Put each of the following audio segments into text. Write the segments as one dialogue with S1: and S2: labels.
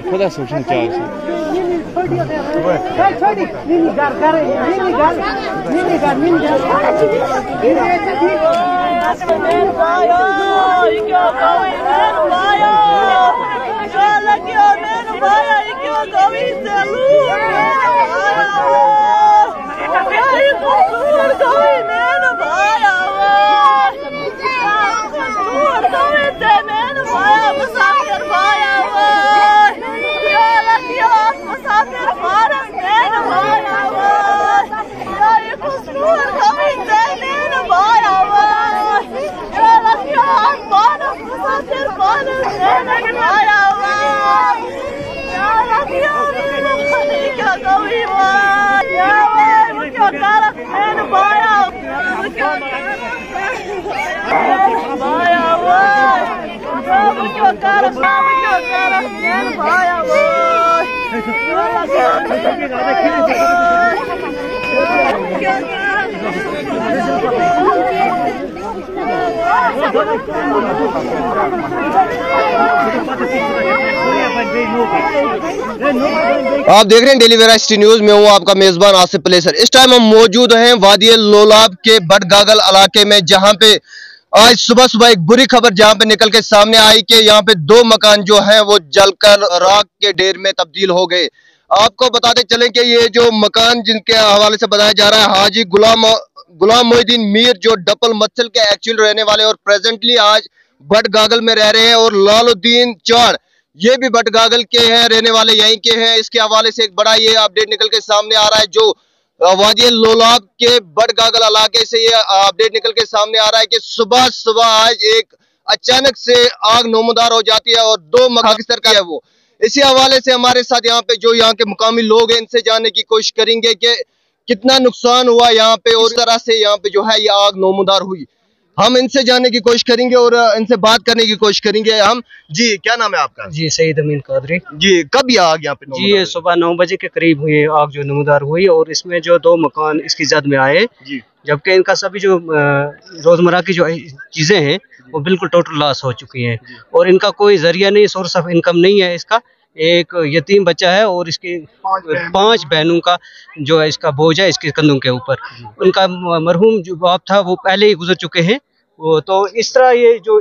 S1: خدا سوچنے چاہیے
S2: آپ دیکھ رہے ہیں ڈیلی ویرائٹی نیوز میں ہوں آپ کا میزبان آصف پلیسر۔ اس ٹائم ہم موجود ہیں وادی لولاب کے بٹ گاگل علاقے میں، جہاں پہ آج صبح ایک بری خبر جہاں پہ نکل کے سامنے آئی کہ یہاں پہ 2 مکان جو ہیں وہ جل کر راکھ کے ڈھیر میں تبدیل ہو گئے۔ آپ کو بتاتے چلیں کہ یہ جو مکان جن کے حوالے سے بتایا جا رہا ہے حاجی غلام محی الدین میر، جو ڈپل مچھل کے ایکچوئل رہنے والے اور پریزنٹلی آج بٹ گاگل میں رہ رہے ہیں، اور لال الدین چاڑ یہ بھی بٹ گاگل کے ہیں، رہنے والے یہیں کے ہیں۔ اس کے حوالے سے ایک بڑا یہ اپڈیٹ نکل کے سامنے آ رہا ہے، جو وادی لولاب کے بٹ گاگل علاقے سے یہ اپڈیٹ نکل کے سامنے آ رہا ہے کہ صبح آج ایک اچانک سے آگ نمودار ہو جاتی ہے اور 2 مکان کا ہے وہ۔ اسی حوالے سے ہمارے ساتھ یہاں پہ جو یہاں کے مقامی لوگ ہیں، ان سے جاننے کی کوشش کریں گے کہ کتنا نقصان ہوا یہاں پہ اور اس طرح سے یہاں پہ جو ہے یہ آگ نمودار ہوئی۔ ہم ان سے جاننے کی کوشش کریں گے اور ان سے بات کرنے کی کوشش کریں گے ہم۔ جی کیا نام ہے آپ کا؟
S3: جی سعید امین قادری۔
S2: جی کب یہ آگ یہاں پہ
S3: جی یہ صبح 9 بجے کے قریب ہوئی آگ جو نمودار ہوئی، اور اس میں جو 2 مکان اس کی زد میں آئے، جبکہ ان کا سبھی جو روزمرہ کی جو چیزیں ہیں وہ بالکل ٹوٹل لاس ہو چکی ہیں، اور ان کا کوئی ذریعہ نہیں، سورس آف انکم نہیں ہے اس کا۔ ایک یتیم بچہ ہے اور اس کی 5 بہنوں کا جو ہے اس کا بوجھ ہے اس کے کندھوں کے اوپر۔ ان کا مرحوم جو باپ تھا وہ پہلے ہی گزر چکے ہیں، تو اس طرح یہ جو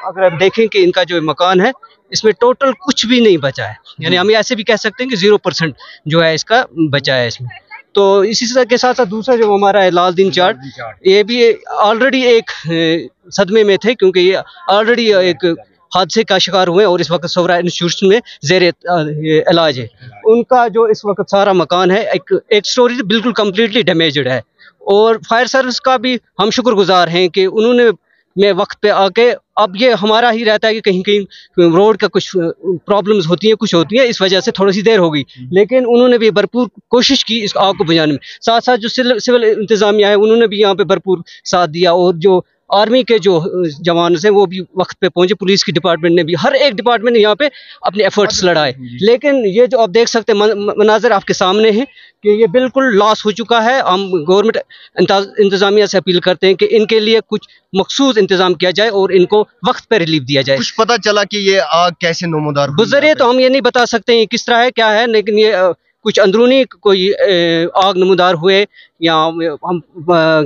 S3: اگر آپ دیکھیں کہ ان کا جو مکان ہے اس میں ٹوٹل کچھ بھی نہیں بچا ہے، یعنی ہم ایسے بھی کہہ سکتے ہیں کہ 0% جو ہے اس کا بچا ہے اس میں۔ تو اسی طرح کے ساتھ جو ہمارا ہے لال الدین چاڑ، یہ بھی آلریڈی ایک صدمے میں تھے، کیونکہ یہ آلریڈی ایک حادثے کا شکار ہوئے اور اس وقت سورا انسٹیٹیوشن میں زیر علاج ہے۔ ان کا جو اس وقت سارا مکان ہے ایک سٹوری بالکل کمپلیٹلی ڈیمیجڈ ہے، اور فائر سروس کا بھی ہم شکر گزار ہیں کہ انہوں نے وقت پہ آ کے، اب یہ ہمارا ہی رہتا ہے کہ کہیں روڈ کا کچھ پرابلمز ہوتی ہیں، کچھ ہوتی ہیں، اس وجہ سے تھوڑی سی دیر ہو گئی، لیکن انہوں نے بھی بھرپور کوشش کی اس آگ کو بجھانے میں۔ ساتھ ساتھ جو سول انتظامیہ ہے انہوں نے بھی یہاں پہ بھرپور ساتھ دیا، اور جو آرمی کے جو جوان ہیں وہ بھی وقت پہ پہنچے، پولیس کی ڈپارٹمنٹ نے بھی، ہر ایک ڈپارٹمنٹ نے یہاں پہ اپنے ایفرٹس لڑائے، لیکن یہ جو آپ دیکھ سکتے ہیں مناظر آپ کے سامنے ہیں کہ یہ بالکل لاس ہو چکا ہے۔ ہم گورنمنٹ انتظامیہ سے اپیل کرتے ہیں کہ ان کے لیے کچھ مخصوص انتظام کیا جائے اور ان کو وقت پہ ریلیف دیا جائے۔
S2: کچھ پتہ چلا کہ یہ آگ کیسے نمودار ہوئی؟
S3: گزرے تو ہم یہ نہیں بتا سکتے ہیں کس طرح ہے کیا ہے، لیکن یہ کچھ اندرونی کوئی آگ نمودار ہوئے، یا ہم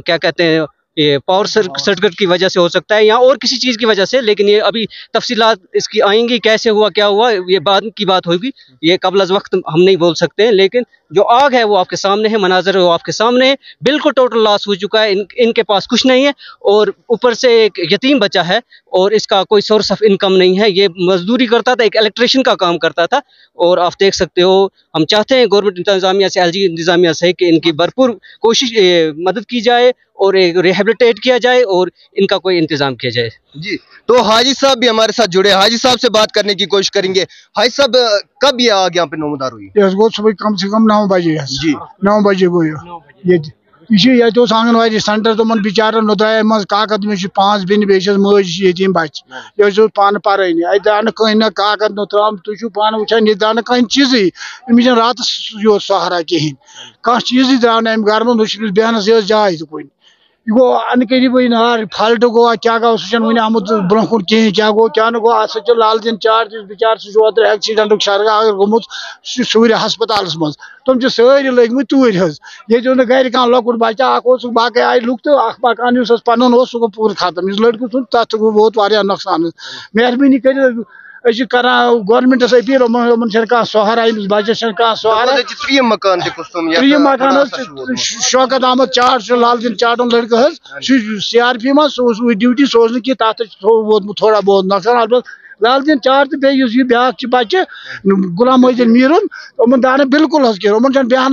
S3: کیا کہتے ہیں یہ پاور سرکٹ کی وجہ سے ہو سکتا ہے، یا اور کسی چیز کی وجہ سے، لیکن یہ ابھی تفصیلات اس کی آئیں گی، کیسے ہوا کیا ہوا یہ بعد کی بات ہوگی، یہ قبل از وقت ہم نہیں بول سکتے ہیں۔ لیکن جو آگ ہے وہ آپ کے سامنے ہے، مناظر وہ آپ کے سامنے ہے، بالکل ٹوٹل لاس ہو چکا ہے، ان کے پاس کچھ نہیں ہے، اور اوپر سے ایک یتیم بچہ ہے اور اس کا کوئی سورس آف انکم نہیں ہے۔ یہ مزدوری کرتا تھا، ایک الیکٹریشین کا کام کرتا تھا، اور آپ دیکھ سکتے ہو ہم چاہتے ہیں گورنمنٹ انتظامیہ سے، LG انتظامیہ سے، کہ ان کی بھرپور کوشش مدد کی جائے اور ریہیبلیٹیٹ کیا جائے اور ان کا کوئی انتظام کیا جائے۔
S2: جی تو حاجی صاحب بھی ہمارے ساتھ جڑے، حاجی صاحب سے بات کرنے کی کوشش کریں گے۔ حاجی صاحب کب یہ آگ یہاں پہ نمودار ہوئی؟
S4: یہ گو صبح کم سے کم 9 بجے۔
S2: جی
S4: 9 بجے گو یہ آنگن واڑی سینٹر تمن بچارن نوترائے مز کاکد میں 5 بین بیس مج یتیم بچ یہ پان پرانی اتہ آو کہیں نہ کاکد نوترام تھی پان وچان یہ درا کہیں چیزی امس رات یوت سہارا کہین کھانا چیزی درا نا ام گھر من بیہنس یہ جائے تو کن ये गो अनकरीब नार फाल्ट गो क्या गो सह वन आमुत ब्रो कुन कहें क्या गो क्या नो सह लालचन चार बिचार सह एक्सीडेंट शरगा गोमुत सूर्य हस्पताल मज तुम सारी लग तूर ये गर कह लकुट बच्चा बाकी आए लुक तो मकान पन सह गो पूर खत्म इस लड़क सुन तथ वोत नुकसान मेहरबानी कर गवर्नमेंटस अपील सहारा बचस सहारा
S2: मकान
S4: मकान शौकत अहमद चाट लालचन चाटन लड़कह CRP मज सह ड्यूटी सोजन कि तथ वोत थोड़ा बहुत नुकसान अलबत् लालचन चाट तो बे ब्या बच्चे गुलाम मोहद्दीन मीरुन उमन दान बिल्कुल बेहान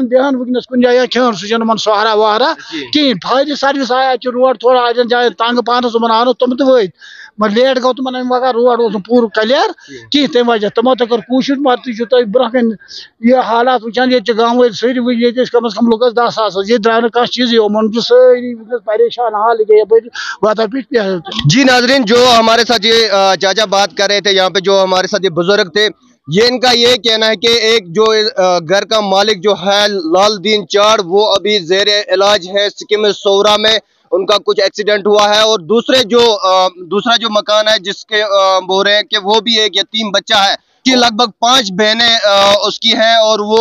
S4: बेहान वनस कुन जाए खेन सह सहारा वहारा कहें फायदे सर्विस आया रोड थोड़ा अड़न जाए तंग पानस आनो तुम तो वत मगर लेट गो तुम मगर रोड पूर क्लियर कहें तम वजह तमो तो कर कोशिश मगर तुम ब्रोह ये हालात वुचान ये गाँव वाल सारी कम अज कम लुक 10,000 ये द्राव ना चीज उमन सारी परेशान हाल गए वता पिट।
S2: जी नाजरीन, जो हमारे साथ ये चाचा बात कर रहे थे, यहाँ पे जो हमारे साथ ये बुजुर्ग थे, ये इनका ये कहना है कि एक जो घर का मालिक जो है लालदीन चाड़, वो अभी जेर इलाज है सिक्किम सोरा में, उनका कुछ एक्सीडेंट हुआ है। और दूसरा जो मकान है जिसके बोल रहे हैं कि वो भी एक यतीम बच्चा है कि लगभग 5 बहनें उसकी हैं और वो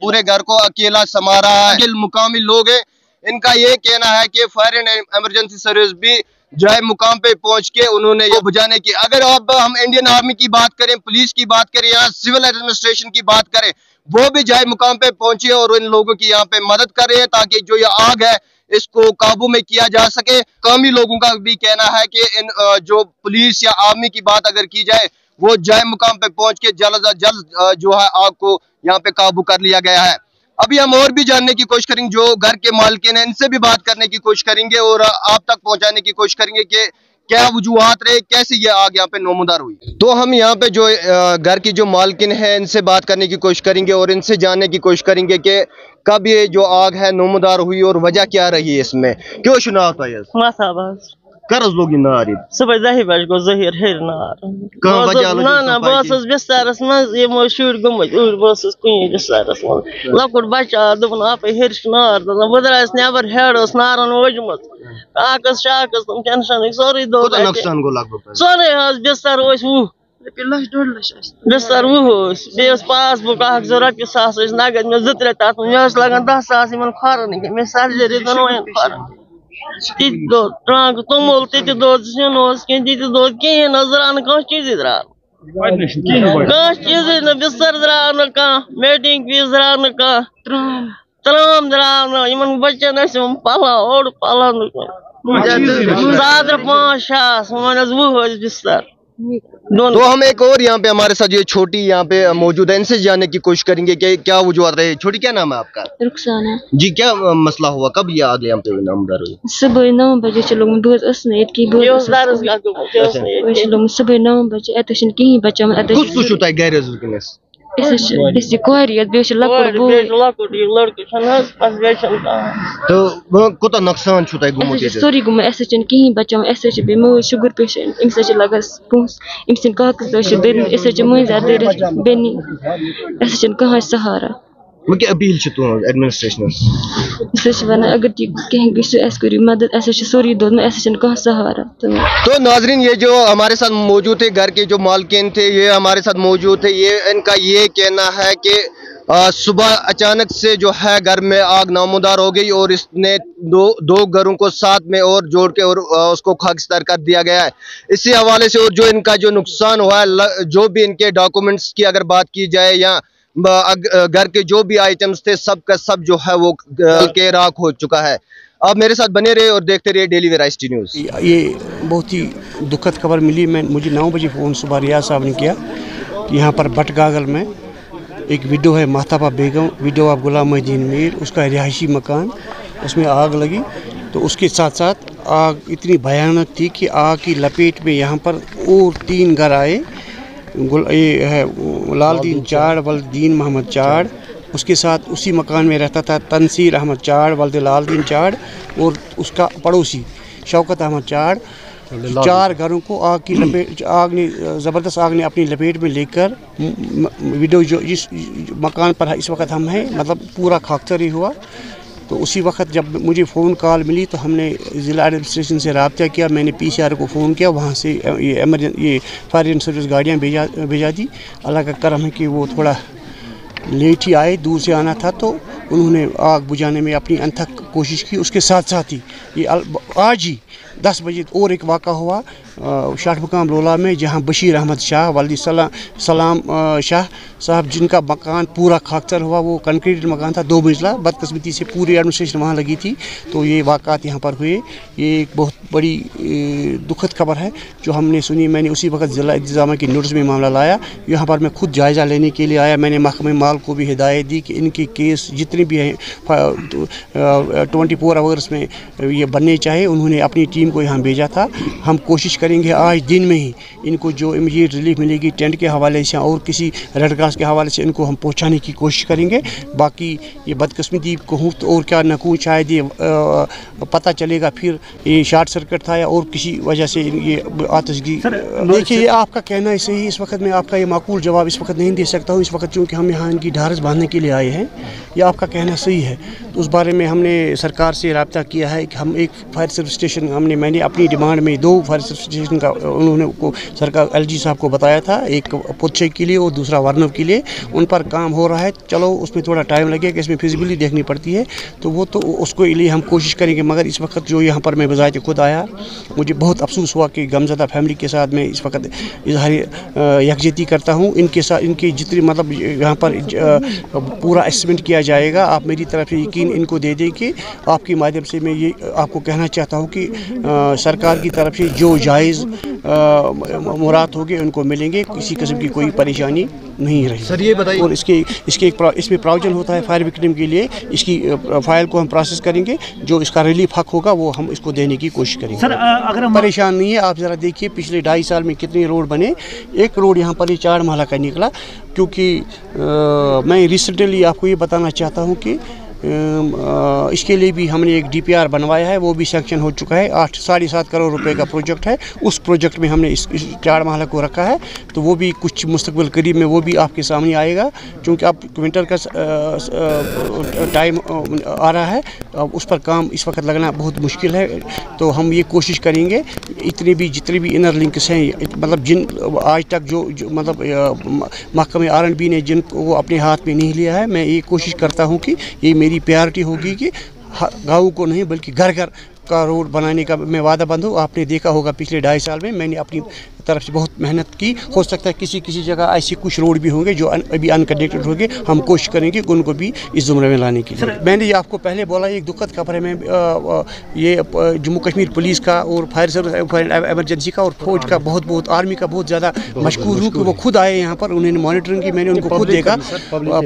S2: पूरे घर को अकेला संभाल रहा है। मुकामी लोग हैं, इनका ये कहना है कि फायर एंड इमरजेंसी सर्विस भी जाए मुकाम पे पहुंच के उन्होंने ये बुझाने की। अगर अब हम इंडियन आर्मी की बात करें, पुलिस की बात करें या सिविल एडमिनिस्ट्रेशन की बात करें, वो भी जाए मुकाम पे पहुंचे और इन लोगों की यहाँ पे मदद कर रहे हैं ताकि जो ये आग है इसको काबू में किया जा सके। कामी लोगों का भी कहना है कि इन जो पुलिस या आर्मी की बात अगर की जाए, वो जाए मुकाम पे पहुंच के जल्द अज जल्द जो है आग को यहाँ पे काबू कर लिया गया है। अभी हम और भी जानने की कोशिश करेंगे, जो घर के मालिकिन हैं इनसे भी बात करने की कोशिश करेंगे और आप तक पहुंचाने की कोशिश करेंगे कि क्या वजूहात रहे, कैसे ये आग यहाँ पे नमूदार हुई। तो हम यहाँ पे जो घर की जो मालकिन है इनसे बात करने की कोशिश करेंगे और इनसे जानने की कोशिश करेंगे कि कब ये जो आग है नमूदार हुई और वजह क्या रही है इसमें, क्यों शुना होता है कर्ज लोग नार
S5: सुबह 10 बजे गो जहिर हेर नार ना बस बिस्तारस मज यमो शुर गुमत उर बस कुन बिस्तारस मज लकुट बच्चा दोपन आप हेर नार बह द्रायस नेबर हेड नारन वजमत आकस शाकस तुम टेंशन सोरी दो
S2: नुकसान गो लगभग
S5: सोरे बिस्तर वो बिस्तर वो बे पासबुक रपि 1,000 नगद मे 2-3 तथ मे लगन 10,000 इन खरन मे सर्जरी दोन खरन दो ट्रांक तोमुल दो सिन दो कहें द्राव कह चीज द्राव कह चीज न बिस्तर द्राव न मेटिंग पीस द्राव न त्राम द्राव न बच्चन पला ओड़ पला सादर 5,000 वो बिस्तर।
S2: तो हम एक और यहाँ पे हमारे साथ ये छोटी यहाँ पे मौजूद है, इनसे जानने की कोशिश करेंगे कि क्या वजूहत रहे। छोटी क्या नाम है आपका?
S6: रुखसाना
S2: जी, क्या मसला हुआ, कब ये आग यहाँ पे नामदार हुई?
S6: सुबह 9 बजे चलो सुबह 9 बजे अतन कहीं बच्चा
S2: कुछ होता है गैरेज वुनस तो कोता नुकसान
S6: सोरी गुम कहीं बचान बे मज शुगर पेशेंट अम्स लगन पोस अम्स काकस दर मज बेनी कह सहारा।
S2: अपील एडमिनिस्ट्रेशन
S6: वन अगर कह मदद सोरी दोन कह सहारा।
S2: तो नाजरीन, ये जो हमारे साथ मौजूद थे घर के जो मालकिन थे, ये हमारे साथ मौजूद थे, ये इनका ये कहना है कि सुबह अचानक से जो है घर में आग नामदार हो गई और इसने दो घरों को साथ में और जोड़ के और उसको खाकसार कर दिया गया है। इसी हवाले से और जो इनका जो नुकसान हुआ है, जो भी इनके डॉक्यूमेंट्स की अगर बात की जाए या घर के जो भी आइटम्स थे सब का सब जो है वो के राख हो चुका है। आप मेरे साथ बने रहे और देखते रहिए डेली वेराइटी न्यूज़।
S7: ये बहुत ही दुखद खबर मिली। मुझे 9 बजे फ़ोन सुबह रियाज साहब ने किया कि यहाँ पर बटगागल में एक विडो है महताबा बेगम, विडो ऑफ गुलाम मोहद्दीन मीर, उसका रिहायशी मकान, उसमें आग लगी। तो उसके साथ साथ आग इतनी भयानक थी कि आग की लपेट में यहाँ पर और 3 घर आए। ये है लालदीन चाड़ वल्दीन मोहम्मद चाड़, उसके साथ उसी मकान में रहता था तनसीर अहमद चाड़ वल्द लालदीन चाड़ और उसका पड़ोसी शौकत अहमद चाड़। 4 घरों को ज़बरदस्त आग ने अपनी लपेट में लेकर वीडियो जो इस मकान पर इस वक्त हम हैं, मतलब पूरा खाकसर ही हुआ। तो उसी वक्त जब मुझे फ़ोन कॉल मिली तो हमने ज़िला एडमिनिस्ट्रेशन से रब्ता किया, मैंने PCR को फ़ोन किया, वहाँ से ये फायर एंड सर्विस गाड़ियाँ भेजा दी। अल्लाह का करम है कि वो थोड़ा लेट ही आए, दूर से आना था, तो उन्होंने आग बुझाने में अपनी अनथक कोशिश की। उसके साथ साथ ही ये आज ही 10 बजे और एक वाक़ा हुआ शाह मकाम लोला में, जहां बशीर अहमद शाह वालिद सलाम शाह साहब, जिनका मकान पूरा खाकतर हुआ। वो कंक्रीटेड मकान था, 2 मंजिला। बदकिस्मती से पूरी एडमिनिस्ट्रेशन वहाँ लगी थी, तो ये वाक़ात यहाँ पर हुए। ये एक बहुत बड़ी दुखद खबर है जो हमने सुनी। मैंने उसी वक्त ज़िला इंतज़ामिया की नोटिस में मामला लाया। यहाँ पर मैं खुद जायज़ा लेने के लिए आया। मैंने महकमे माल को भी हिदायत दी कि इनके केस जितने भी हैं 24 आवर्स में ये बनने चाहिए। उन्होंने अपनी टीम को यहाँ भेजा था। हम कोशिश करेंगे आज दिन में ही इनको जो इमीडिएट रिलीफ मिलेगी टेंट के हवाले से और किसी रेड क्रॉस के हवाले से इनको हम पहुँचाने की कोशिश करेंगे। बाकी ये बदकिस्मती कहूँ तो और क्या न कहूँ, शायद ये पता चलेगा फिर ये शॉर्ट सर्किट था या और किसी वजह से ये आतिशगी। देखिए, ये आपका कहना है सही। इस वक्त मैं आपका ये माकूल जवाब इस वक्त नहीं दे सकता हूँ, इस वक्त चूँकि हम यहाँ इनकी ढारस बांधने के लिए आए हैं। ये आपका कहना सही है। तो उस बारे में हमने सरकार से रब्ता किया है कि हम एक फायर सर्विस स्टेशन मैंने अपनी डिमांड में 2 फायर सर्विस स्टेशन का उन्होंने को सरकार LG साहब को बताया था, एक पुच्छे के लिए और दूसरा वारनव के लिए। उन पर काम हो रहा है। चलो उसमें थोड़ा टाइम लगेगा, इसमें फिजिबिलिटी देखनी पड़ती है, तो वो तो उसको लिए हम कोशिश करेंगे। मगर इस वक्त जो यहाँ पर मैं बज़ाहिर खुद आया, मुझे बहुत अफसोस हुआ कि गमज़दा फैमिली के साथ मैं इस वक्त इज़हार यकजहती करता हूँ। इनके साथ इनकी जितनी मतलब यहाँ पर पूरा एसेसमेंट किया जाएगा। आप मेरी तरफ से यकीन इनको दे दें कि आपके माध्यम से मैं ये आपको कहना चाहता हूँ कि सरकार की तरफ से जो जायज़ मुराद होंगे उनको मिलेंगे, किसी किस्म की कोई परेशानी नहीं रही।
S2: सर ये बताइए,
S7: और इसमें प्रोविजन होता है फायर विक्टिम के लिए। इसकी फाइल को हम प्रोसेस करेंगे, जो इसका रिलीफ हक होगा वो हम इसको देने की कोशिश करेंगे।
S3: सर अगर हम
S7: परेशान नहीं है। आप ज़रा देखिए पिछले 2.5 साल में कितने रोड बने। एक रोड यहाँ पर 4 महला का निकला, क्योंकि मैं रिसेंटली आपको ये बताना चाहता हूँ कि इसके लिए भी हमने एक DPR बनवाया है, वो भी सैंक्शन हो चुका है। 7.5 करोड़ रुपए का प्रोजेक्ट है। उस प्रोजेक्ट में हमने इस 4 महला को रखा है, तो वो भी कुछ मुस्तकबिल करीब में वो भी आपके सामने आएगा, क्योंकि अब विंटर का टाइम आ रहा है। अब उस पर काम इस वक्त लगना बहुत मुश्किल है। तो हम ये कोशिश करेंगे जितने भी इनर लिंक्स हैं, मतलब जिन आज तक जो मतलब महकमे R&B ने जिनको वो अपने हाथ में नहीं लिया है, मैं ये कोशिश करता हूँ कि ये मेरी प्रायोरिटी होगी कि गाँव को नहीं बल्कि घर घर का रोड बनाने का मैं वादाबंद हूँ। आपने देखा होगा पिछले 2.5 साल में मैंने अपनी तरफ से बहुत मेहनत की। हो सकता है किसी जगह ऐसे कुछ रोड भी होंगे जो अभी अनकनेक्टेड होंगे। हम कोशिश करेंगे कि उनको भी इस ज़ुमरे में लाने की। मैंने ये आपको पहले बोला, एक दुखद खबर है। मैं ये जम्मू कश्मीर पुलिस का और फायर सर्विस एमरजेंसी का और फौज का बहुत आर्मी का बहुत ज़्यादा मशकूर हूँ कि वो खुद आए यहाँ पर। उन्होंने मॉनिटरिंग की, मैंने उनको खुद देखा।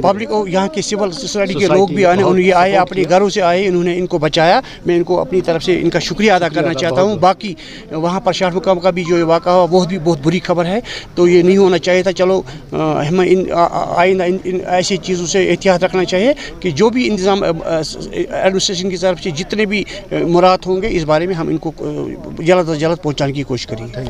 S7: पब्लिक और यहाँ के सिविल सोसाइटी के लोग भी आए, ये आए अपने घरों से आए, इन्होंने इनको बचाया। मैं इनको अपनी तरफ से इनका शुक्रिया अदा करना चाहता हूँ। बाकी वहाँ पर शाह मकाम का भी जो वाक़ा हुआ वो भी बहुत बुरी खबर है, तो ये नहीं होना चाहिए था। चलो हमें आइंदा इन ऐसी चीज़ों से एहतियात रखना चाहिए कि जो भी इंतज़ाम एडमिनिस्ट्रेशन की तरफ से जितने भी मुराद होंगे इस बारे में हम इनको जल्द अज जल्द पहुँचाने की कोशिश करेंगे।